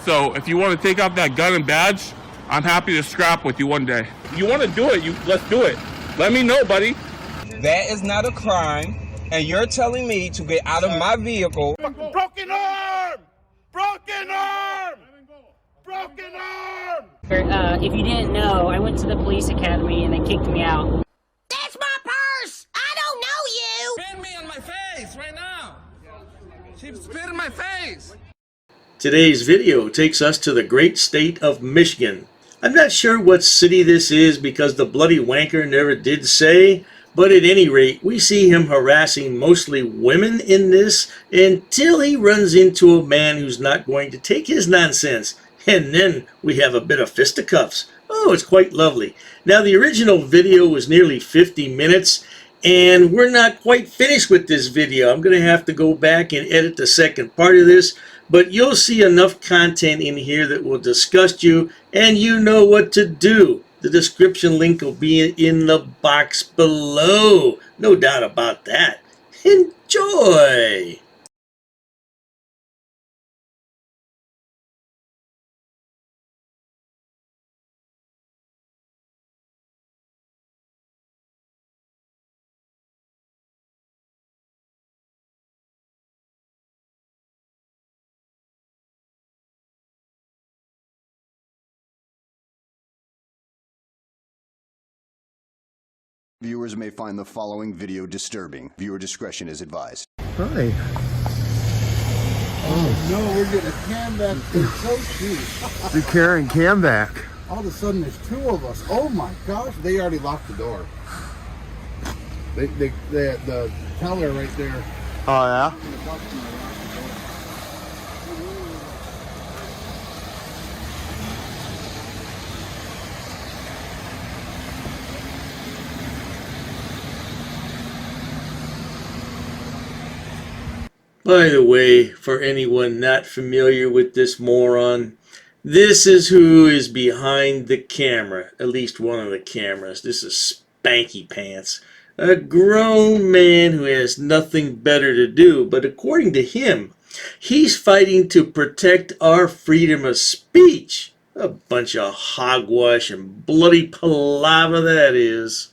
So if you want to take out that gun and badge, I'm happy to scrap with you one day. You want to do it, let's do it. Let me know, buddy. That is not a crime, and you're telling me to get out of my vehicle. Broken arm! Broken arm! Broken arm! If you didn't know, I went to the police academy and they kicked me out. That's my purse! I don't know you! Spit me on my face right now! She spit in my face! Today's video takes us to the great state of Michigan. I'm not sure what city this is because the bloody wanker never did say, but at any rate, we see him harassing mostly women in this until he runs into a man who's not going to take his nonsense. And then we have a bit of fisticuffs. Oh, it's quite lovely. Now, the original video was nearly 50 minutes, and we're not quite finished with this video. I'm going to have to go back and edit the second part of this, but you'll see enough content in here that will disgust you, and you know what to do. The description link will be in the box below. No doubt about that. Enjoy! Viewers may find the following video disturbing. Viewer discretion is advised. Hi. Oh no, we're getting a cam back. They're so cheap. You're carrying Cam back. All of a sudden, there's two of us. Oh my gosh, they already locked the door. The teller right there. Oh yeah? By the way, for anyone not familiar with this moron, this is who is behind the camera, at least one of the cameras. This is Spanky Pants, a grown man who has nothing better to do, but according to him, he's fighting to protect our freedom of speech. A bunch of hogwash and bloody palaver that is.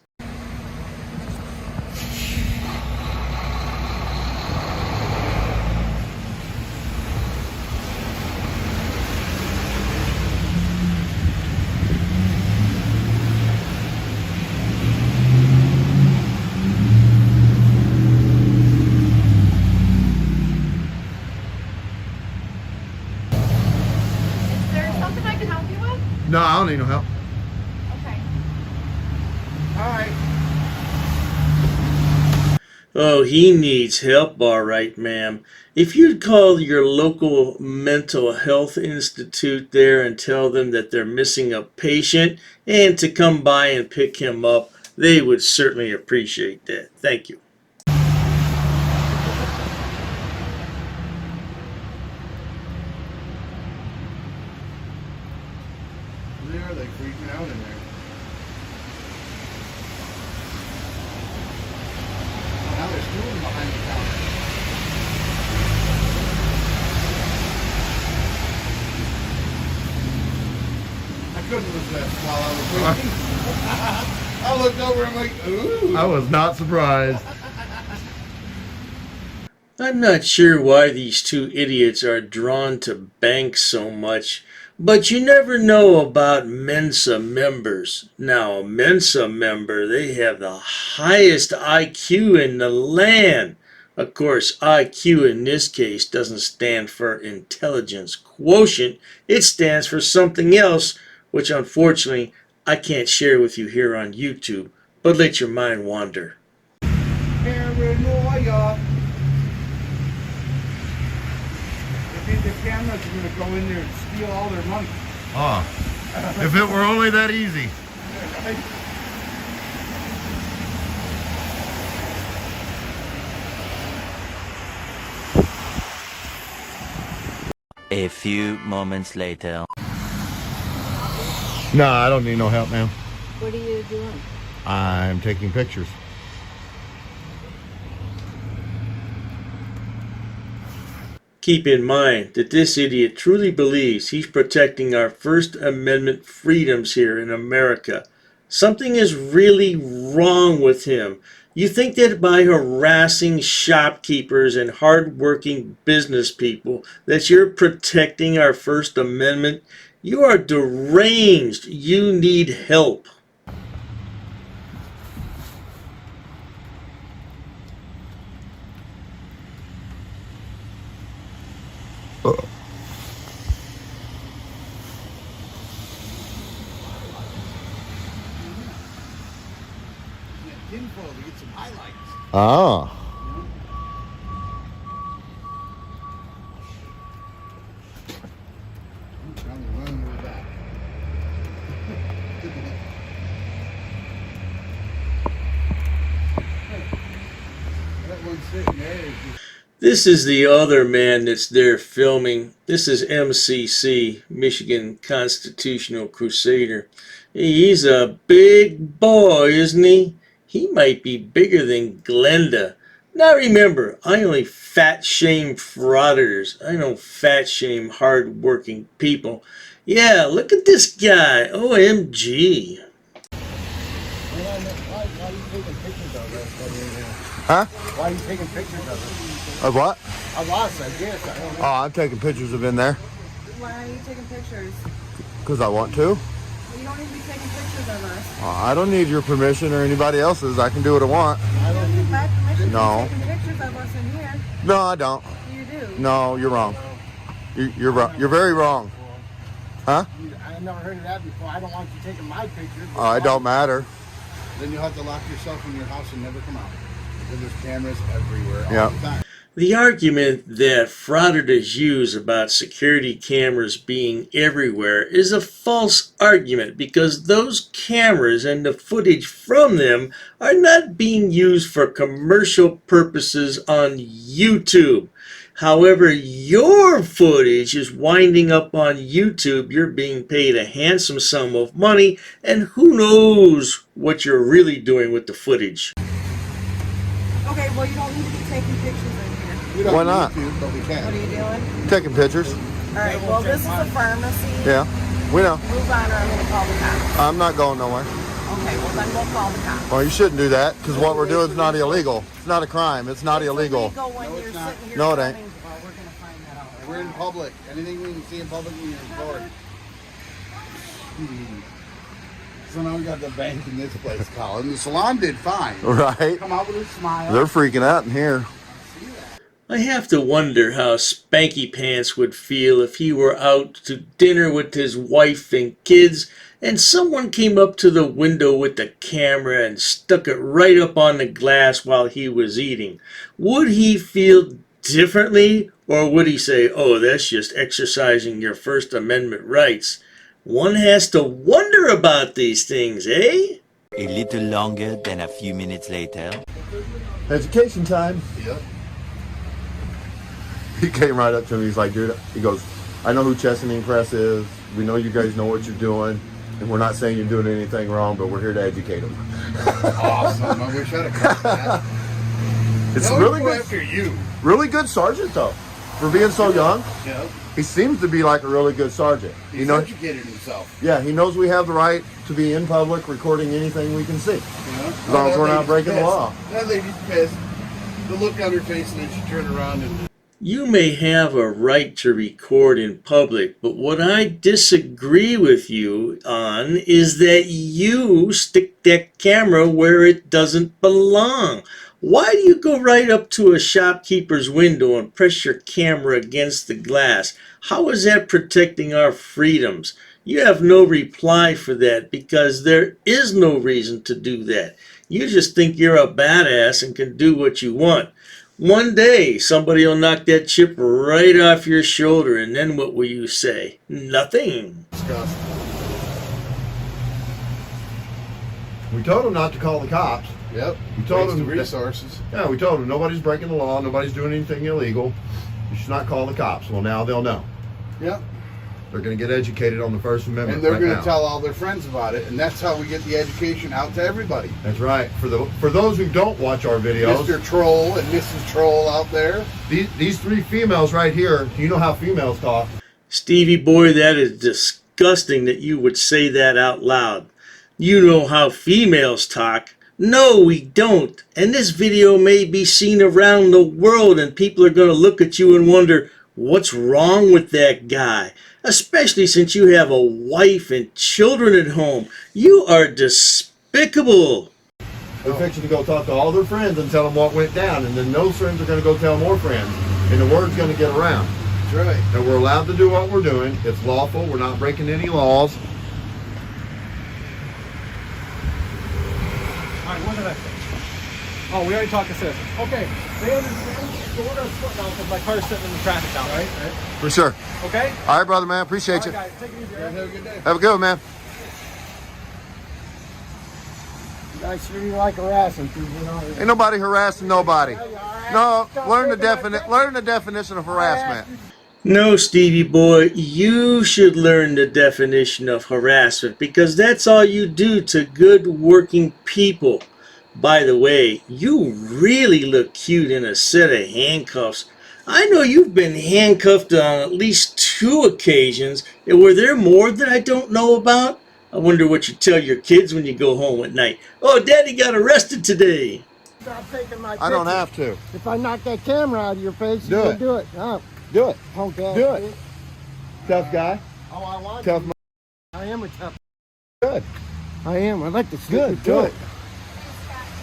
No, I don't need no help. Okay. Alright. Oh, he needs help, all right, ma'am. If you'd call your local mental health institute there and tell them that they're missing a patient and to come by and pick him up, they would certainly appreciate that. Thank you. There, they freaking out in there. Now there's two of them behind the counter. I couldn't resist while I was waiting. I looked over, I'm like, ooh. I was not surprised. I'm not sure why these two idiots are drawn to banks so much, but you never know about Mensa members. Now, a Mensa member, they have the highest IQ in the land. Of course, IQ in this case doesn't stand for intelligence quotient. It stands for something else, which unfortunately I can't share with you here on YouTube, but let your mind wander. Paranoia. I think the cameras are going to go in there and steal all their money. Oh, if it were only that easy. A few moments later. No, I don't need no help, ma'am. What are you doing? I'm taking pictures. Keep in mind that this idiot truly believes he's protecting our First Amendment freedoms here in America. Something is really wrong with him. You think that by harassing shopkeepers and hard-working business people that you're protecting our First Amendment? You are deranged. You need help. Ah. This is the other man that's there filming. This is MCC, Michigan Constitutional Crusader. He's a big boy, isn't he? He might be bigger than Glenda. Now remember, I only fat shame frauditors. I don't fat shame hard-working people. Yeah, look at this guy. OMG. Huh? Why are you taking pictures of it? Of what? Of us, I guess. I don't know. Oh, I'm taking pictures of in there. Why are you taking pictures? Because I want to. You don't need to be taking pictures of us. I don't need your permission or anybody else's. I can do what I want. You don't need my permission No. to be taking pictures of us in here. No, I don't. You do. No, you're wrong. You're wrong. You're very wrong. Huh? I never heard of that before. I don't want you taking my pictures. Oh, it don't matter. Then you'll have to lock yourself in your house and never come out. Because there's cameras everywhere all Yep. the time. The argument that frauditors use about security cameras being everywhere is a false argument because those cameras and the footage from them are not being used for commercial purposes on YouTube. However, your footage is winding up on YouTube. You're being paid a handsome sum of money, and who knows what you're really doing with the footage. Okay, well, you don't need to be taking pictures in here. We don't Why not? need to, but we can. What are you doing? Taking pictures. All right, well, this is a pharmacy. Yeah. We know. Move on or I'm going to call the cops. I'm not going nowhere. Okay, well, then we'll call the cops. Well, you shouldn't do that because what we're doing is not illegal. It's not a crime. It's not illegal. It's illegal when you're not. sitting here No, it ain't. filming. Well, we're going to find that out. We're in public. Anything we can see in public, we can record. So now we got the bank in this place, Colin. The salon did fine. Right. Come out with a smile. They're freaking out in here. I have to wonder how Spanky Pants would feel if he were out to dinner with his wife and kids and someone came up to the window with the camera and stuck it right up on the glass while he was eating. Would he feel differently, or would he say, oh, that's just exercising your First Amendment rights? One has to wonder about these things, eh? A little longer than a few minutes later. Education time. Yep. He came right up to me. He's like, dude, he goes, I know who Chesaning Press is. We know you guys know what you're doing. And we're not saying you're doing anything wrong, but we're here to educate them. Awesome. I wish I'd have caught that. It's They'll really go good. after you. Really good sergeant, though. For being so young, Yep. he seems to be like a really good sergeant. He's educated himself. Yeah, he knows we have the right to be in public recording anything we can see. As long as we're not breaking the law. That lady's pissed. The look on her face, and then she turned around and... You may have a right to record in public, but what I disagree with you on is that you stick that camera where it doesn't belong. Why do you go right up to a shopkeeper's window and press your camera against the glass? How is that protecting our freedoms? You have no reply for that because there is no reason to do that. You just think you're a badass and can do what you want. One day, somebody will knock that chip right off your shoulder, and then what will you say? Nothing. We told him not to call the cops. Yep. We told Waste him of resources. Yeah, we told him nobody's breaking the law, nobody's doing anything illegal. You should not call the cops. Well, now they'll know. Yep. They're going to get educated on the First Amendment. And they're right going now. to tell all their friends about it, and that's how we get the education out to everybody. That's right. For those who don't watch our videos, Mr. Troll and Mrs. Troll out there. These three females right here. Do you know how females talk? Stevie boy, that is disgusting that you would say that out loud. You know how females talk. No, we don't. And this video may be seen around the world, and people are going to look at you and wonder, what's wrong with that guy? Especially since you have a wife and children at home. You are despicable. They're fixing to go talk to all their friends and tell them what went down, and then those friends are going to go tell more friends, and the word's going to get around. That's right. And we're allowed to do what we're doing. It's lawful. We're not breaking any laws. All right, what did I say? Oh, we already talked to citizens. Okay, they understand. So we're going to split now because my car's sitting in the traffic down, right? For sure. Okay? All right, brother, man. Appreciate you. All right, guys, take it easy. Have a good day. Have a good one, man. You guys sure you like harassing people, you know? Ain't nobody harassing nobody. No, learn the definition of harassment. No, Stevie boy, you should learn the definition of harassment because that's all you do to good working people. By the way, you really look cute in a set of handcuffs. I know you've been handcuffed on at least 2 occasions. Were there more that I don't know about? I wonder what you tell your kids when you go home at night. Oh, Daddy got arrested today. Stop taking my I don't have to. If I knock that camera out of your face, Do you it. can do it. Oh, Do it. okay. Do it. Tough guy. Oh, I want Tough. to. I am a tough. Good. I am. I like to sleep Good. with Do Joe. it.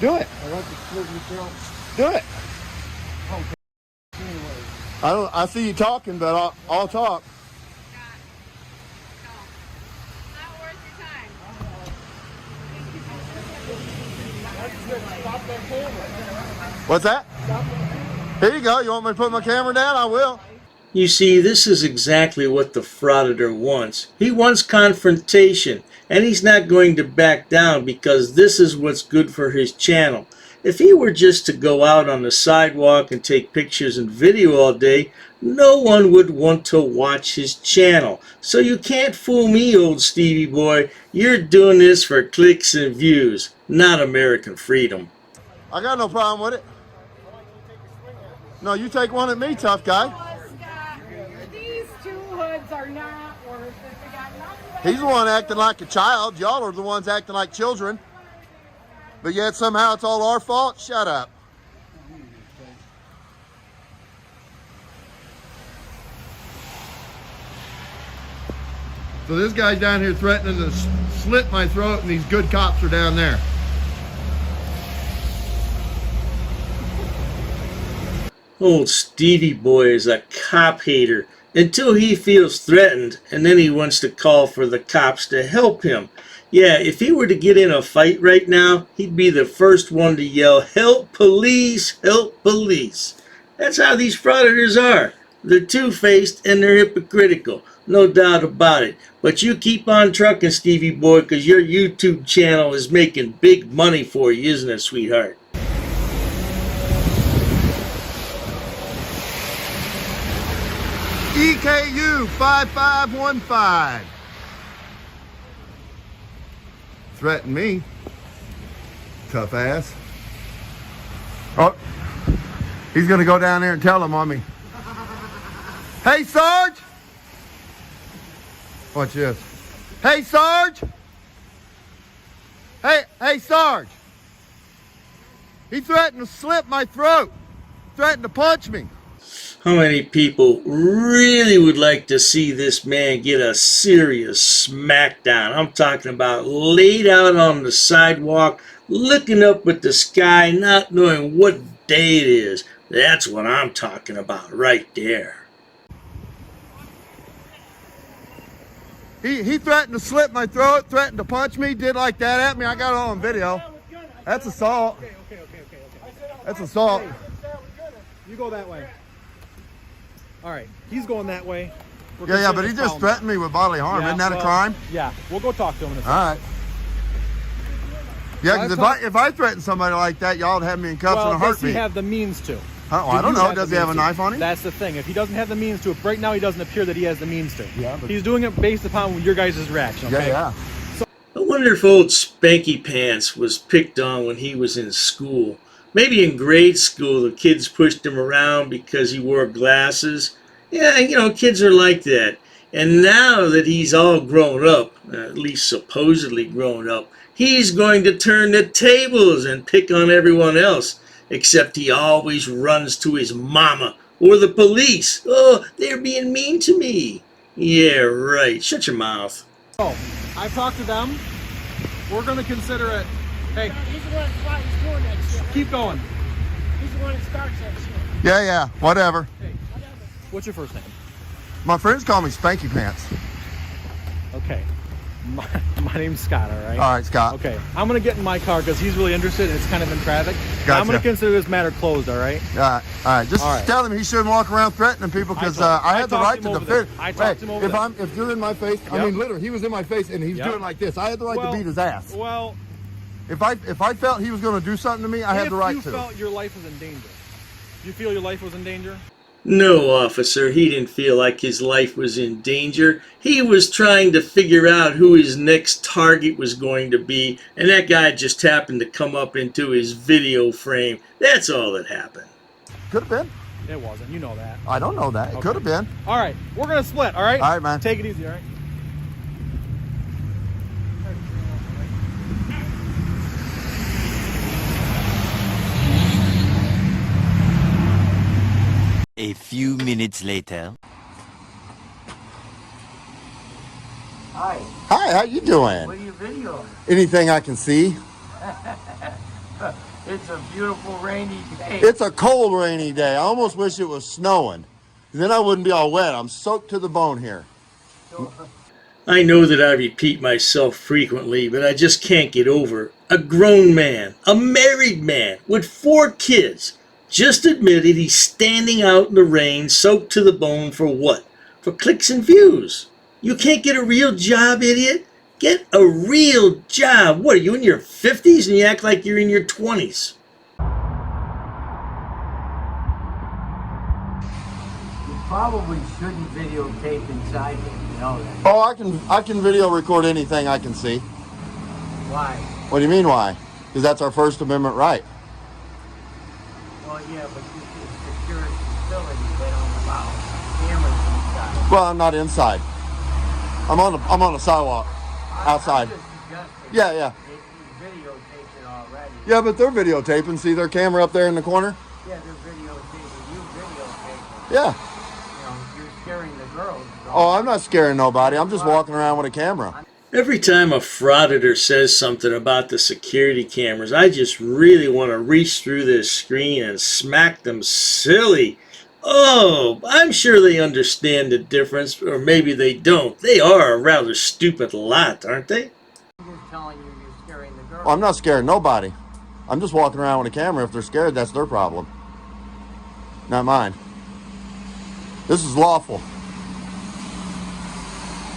Do it. I like to sleep with Joe. Do it. Okay. Anyway. I see you talking, but I'll talk. What's that? Here you go. You want me to put my camera down? I will. You see, this is exactly what the Frauditor wants. He wants confrontation, and he's not going to back down because this is what's good for his channel. If he were just to go out on the sidewalk and take pictures and video all day, no one would want to watch his channel. So you can't fool me, old Stevie boy. You're doing this for clicks and views, not American freedom. I got no problem with it. No, you take one at me, tough guy. These 2 hoods are not worth it. They got nothing. He's the one acting like a child. Y'all are the ones acting like children. But yet somehow it's all our fault? Shut up. So this guy's down here threatening to slit my throat, and these good cops are down there. Old Stevie boy is a cop hater until he feels threatened, and then he wants to call for the cops to help him. Yeah, if he were to get in a fight right now, he'd be the first one to yell, "Help police, help police." That's how these frauditors are. They're two-faced and they're hypocritical, no doubt about it. But you keep on trucking, Stevie boy, because your YouTube channel is making big money for you, isn't it, sweetheart? EKU 5515. Threaten me. Tough ass. Oh, he's going to go down there and tell him on me. Hey, Sarge. Watch this. Hey, Sarge. Hey, Sarge. He threatened to slit my throat. Threatened to punch me. How many people really would like to see this man get a serious smackdown? I'm talking about laid out on the sidewalk, looking up at the sky, not knowing what day it is. That's what I'm talking about right there. He threatened to slit my throat, threatened to punch me, did like that at me. I got it on video. That's assault. Okay. That's assault. You go that way. All right, he's going that way. Yeah, but he just threatened me with bodily harm. Isn't that a crime? Yeah, we'll go talk to him in a second. All right. Yeah, because if I threaten somebody like that, y'all would have me in cuffs and hurt does he me. have the means to? Oh, I don't know. Does he have a knife on him? That's the thing. If he doesn't have the means to it, right now he doesn't appear that he has the means to. Yeah, but he's doing it based upon your guys' reaction, okay? Yeah. I wonder if old Spanky Pants was picked on when he was in school. Maybe in grade school the kids pushed him around because he wore glasses. Yeah, you know, kids are like that. And now that he's all grown up, at least supposedly grown up, he's going to turn the tables and pick on everyone else. Except he always runs to his mama or the police. Oh, they're being mean to me. Yeah, right. Shut your mouth. Oh, I've talked to them. We're going to consider it. Hey, He's the one that's doing that shit. keep going. He's the one that starts that shit. Yeah, whatever. Hey, what's your first name? My friends call me Spanky Pants. Okay. My name's Scott, all right? All right, Scott. Okay, I'm going to get in my car because he's really interested and it's kind of in traffic. Gotcha. I'm going to consider this matter closed, all right? All right. Just tell him he shouldn't walk around threatening people because I have the right to defend. I talked him over there. If you're in my face, I mean, literally, he was in my face and he's doing like this. I had the right to beat his ass. Well, if I felt he was going to do something to me, I had the right to. If you felt your life was in danger, do you feel your life was in danger? No, officer, he didn't feel like his life was in danger. He was trying to figure out who his next target was going to be, and that guy just happened to come up into his video frame. That's all that happened. Could have been. It wasn't. You know that. I don't know that. It could have been. All right, we're going to split, all right? All right, man. Take it easy, all right? A few minutes later. Hi. Hi, how you doing? What are you videoing? Anything I can see. It's a beautiful rainy day. It's a cold, rainy day. I almost wish it was snowing. Then I wouldn't be all wet. I'm soaked to the bone here. I know that I repeat myself frequently, but I just can't get over a grown man, a married man with 4 kids, just admitted he's standing out in the rain, soaked to the bone for what? For clicks and views. You can't get a real job, idiot? Get a real job. What, are you in your 50s and you act like you're in your 20s? You probably shouldn't videotape inside it, you know that. Oh, I can video record anything I can see. Why? What do you mean why? Because that's our First Amendment right. Well, yeah, but you can secure a facility. They don't allow cameras inside. Well, I'm not inside. I'm on the sidewalk, outside. I'm just suggesting Yeah. they videotaped it already. Yeah, but they're videotaping. See their camera up there in the corner? Yeah, they're videotaping. You videotaping. Yeah. You know, you're scaring the girls. Oh, I'm not scaring nobody. I'm just walking around with a camera. Every time a Frauditor says something about the security cameras, I just really want to reach through this screen and smack them silly. Oh, I'm sure they understand the difference, or maybe they don't. They are a rather stupid lot, aren't they? I'm just telling you, you're scaring the girls. Well, I'm not scaring nobody. I'm just walking around with a camera. If they're scared, that's their problem. Not mine. This is lawful.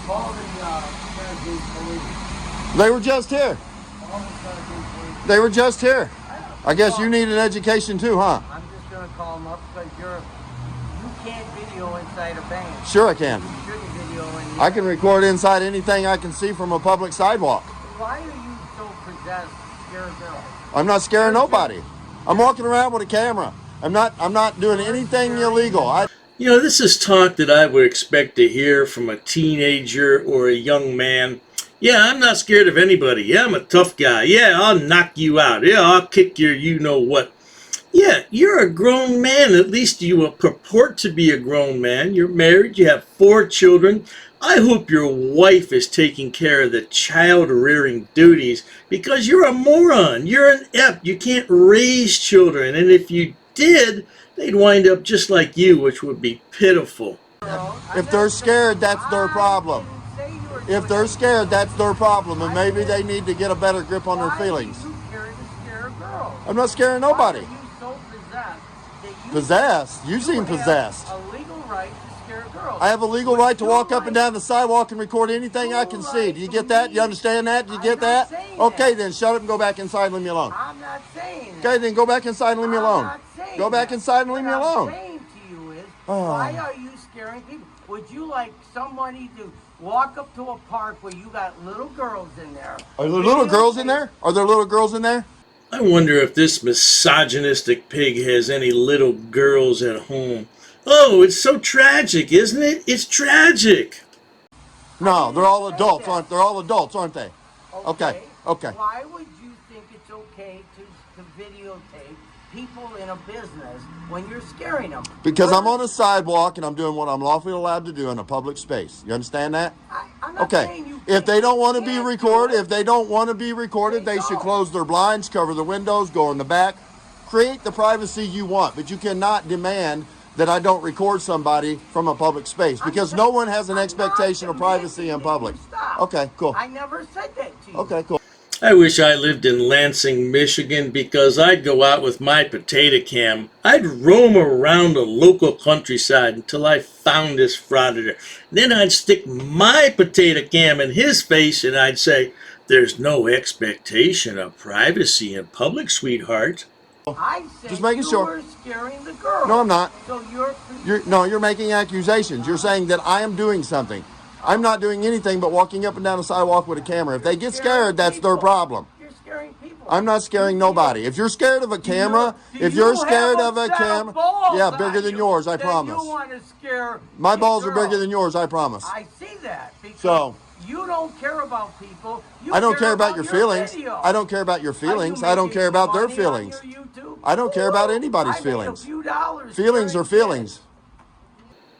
Call the police. They were just here. They were just here. I guess you need an education too, huh? I'm just going to call them up because you can't video inside a bank. Sure I can. You shouldn't video in I can record inside anything I can see from a public sidewalk. Why are you so possessed to scare girls? I'm not scaring nobody. I'm walking around with a camera. I'm not doing anything illegal. You know, this is talk that I would expect to hear from a teenager or a young man. Yeah, I'm not scared of anybody. Yeah, I'm a tough guy. Yeah, I'll knock you out. Yeah, I'll kick your you-know-what. Yeah, you're a grown man. At least you purport to be a grown man. You're married. You have 4 children. I hope your wife is taking care of the child-rearing duties because you're a moron. You're an F. You can't raise children. And if you did, they'd wind up just like you, which would be pitiful. If they're scared, that's their problem. If they're scared, that's their problem, and maybe they need to get a better grip on their feelings. I'm not scaring nobody. Why are you so possessed that you Possessed? You seem possessed. have a legal right to scare girls? I have a legal right to walk up and down the sidewalk and record anything I can see. Do you get that? You understand that? Do you get that? Okay, then shut up and go back inside and leave me alone. I'm not saying that. Okay, then go back inside and leave me alone. I'm not saying Go back inside and leave me alone. What I'm saying to you is, why are you scaring people? Would you like somebody to walk up to a park where you got little girls in there? Are there little girls in there? Are there little girls in there? I wonder if this misogynistic pig has any little girls at home. Oh, it's so tragic, isn't it? It's tragic. No, they're all adults, aren't they? They're all adults, aren't they? Okay. Why would you think it's okay to videotape people in a business when you're scaring them? Because I'm on a sidewalk and I'm doing what I'm lawfully allowed to do in a public space. You understand that? I'm not saying you If they don't want to be can't recorded, do it. they should close their blinds, cover the windows, go in the back. Create the privacy you want, but you cannot demand that I don't record somebody from a public space because no one has an expectation of privacy in public. Okay, cool. I never said that to you. Okay, cool. I wish I lived in Lansing, Michigan, because I'd go out with my potato cam. I'd roam around the local countryside until I found this Frauditor. Then I'd stick my potato cam in his face and I'd say, "There's no expectation of privacy in public, sweetheart." I said Just making sure. were scaring the girl. No, I'm not. So You're making accusations. You're saying that I am doing something. I'm not doing anything but walking up and down the sidewalk with a camera. If they get scared, that's their problem. You're scaring people. I'm not scaring nobody. If you're scared of a camera, yeah, bigger than yours, I promise. You want to scare My balls are girl. bigger than yours, I promise. I see that because So you don't care about people. You I don't care about your feelings. video. I don't care about your feelings. I don't care about their feelings. I don't care about anybody's feelings. I made a few dollars Feelings are feelings.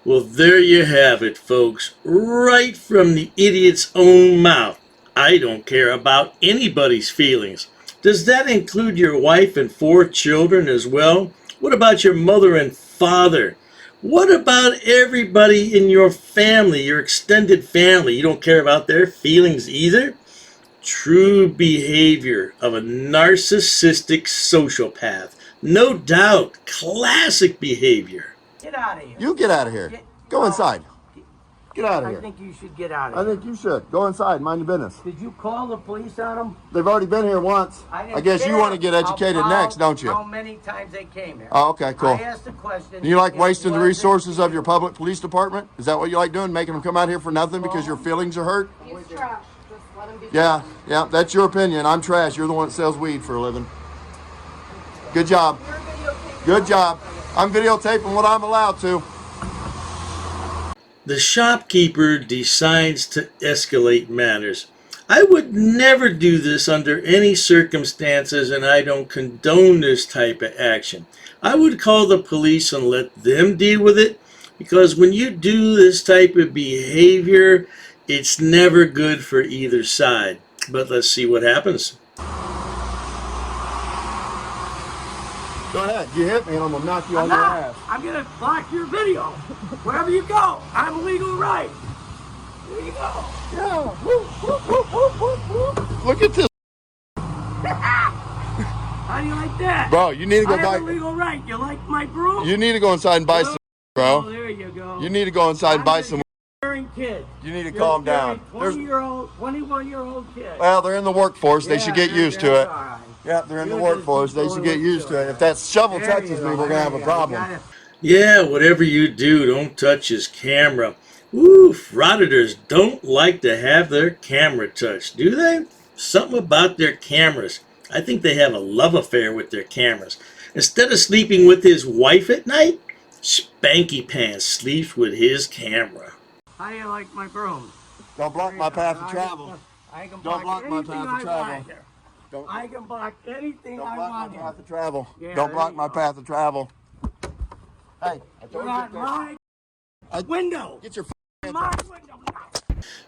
Well, there you have it, folks. Right from the idiot's own mouth. I don't care about anybody's feelings. Does that include your wife and 4 children as well? What about your mother and father? What about everybody in your family, your extended family? You don't care about their feelings either? True behavior of a narcissistic sociopath. No doubt, classic behavior. Get out of here. You get out of here. Go inside. Get out of here. I think you should get out of I here. think you should. Go inside. Mind your business. Did you call the police on them? They've already been here once. I guess you want to get educated next, don't you? How many times they came here? Oh, okay, cool. I asked a question. Do you like It wasting the wasn't resources of you. your public police department? Is that what you like doing? Making them come out here for nothing because your feelings are hurt? He's trash. Just let him be. Yeah, that's your opinion. I'm trash. You're the one that sells weed for a living. Good job. Good job. I'm videotaping what I'm allowed to. The shopkeeper decides to escalate matters. I would never do this under any circumstances, and I don't condone this type of action. I would call the police and let them deal with it, because when you do this type of behavior, it's never good for either side. But let's see what happens. Go ahead. You hit me and I'm going to knock you on your ass. I'm going to block your video. Wherever you go, I'm a legal right. There you go. Yeah. Look at this. How do you like that? Bro, you need to go I buy. have a legal right. You like my broom? You need to go inside and buy some, Oh, bro. there you go. You need to go inside and buy some. Kid. You need to calm down. 21-year-old kid. Well, they're in the workforce. They should get used to it. All right. Yeah, they're in the workforce. They should get used to it. If that shovel touches me, we're going to have a problem. Yeah, whatever you do, don't touch his camera. Ooh, Frauditors don't like to have their camera touched, do they? Something about their cameras. I think they have a love affair with their cameras. Instead of sleeping with his wife at night, Spanky Pants sleeps with his camera. How do you like my broom? Don't block my path of travel. I can Don't block my anything path of I travel. want here. I can block anything Don't I block want my here. path of travel. Yeah, Don't there block you my go. path of travel. Hey, I told You're you. on my window. Get your My window.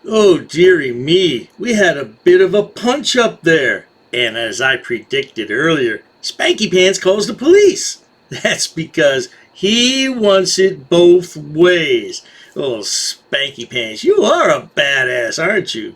Oh, dearie me, we had a bit of a punch-up there. And as I predicted earlier, Spanky Pants calls the police. That's because he wants it both ways. Oh, Spanky Pants, you are a badass, aren't you?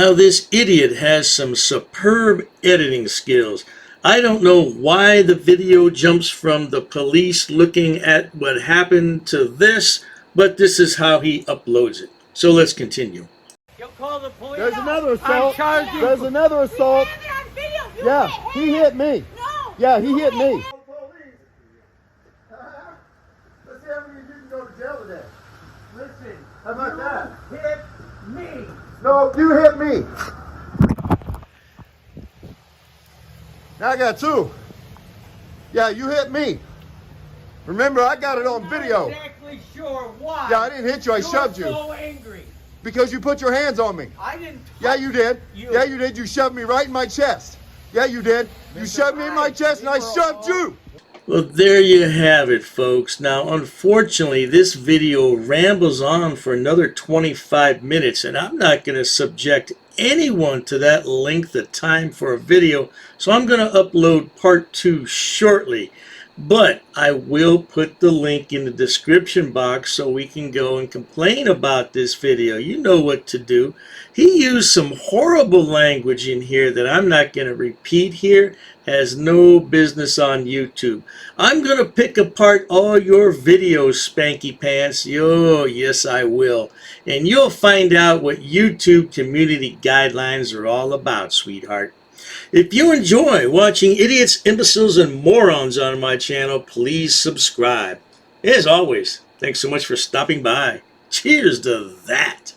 Now this idiot has some superb editing skills. I don't know why the video jumps from the police looking at what happened to this, but this is how he uploads it. So let's continue. You'll call the police. There's another assault. I'm charging. There's another assault. Yeah, he hit me. No. Yeah, he hit me. Let's see how many you can go to jail today. Listen. How about that? Hit me. No, you hit me. Now I got two. Yeah, you hit me. Remember, I got it on video. I'm not exactly sure why. Yeah, I didn't hit you. I shoved you. You're so angry. Because you put your hands on me. I didn't. Yeah, you did. You. Yeah, you did. You shoved me right in my chest. Yeah, you did. You shoved me in my chest and I shoved you. Well, there you have it, folks. Now, unfortunately, this video rambles on for another 25 minutes, and I'm not going to subject anyone to that length of time for a video, so I'm going to upload part 2 shortly. But I will put the link in the description box so we can go and complain about this video. You know what to do. He used some horrible language in here that I'm not going to repeat here. Has no business on YouTube. I'm going to pick apart all your videos, Spanky Pants. Oh, yes, I will. And you'll find out what YouTube community guidelines are all about, sweetheart. If you enjoy watching idiots, imbeciles, and morons on my channel, please subscribe. As always, thanks so much for stopping by. Cheers to that.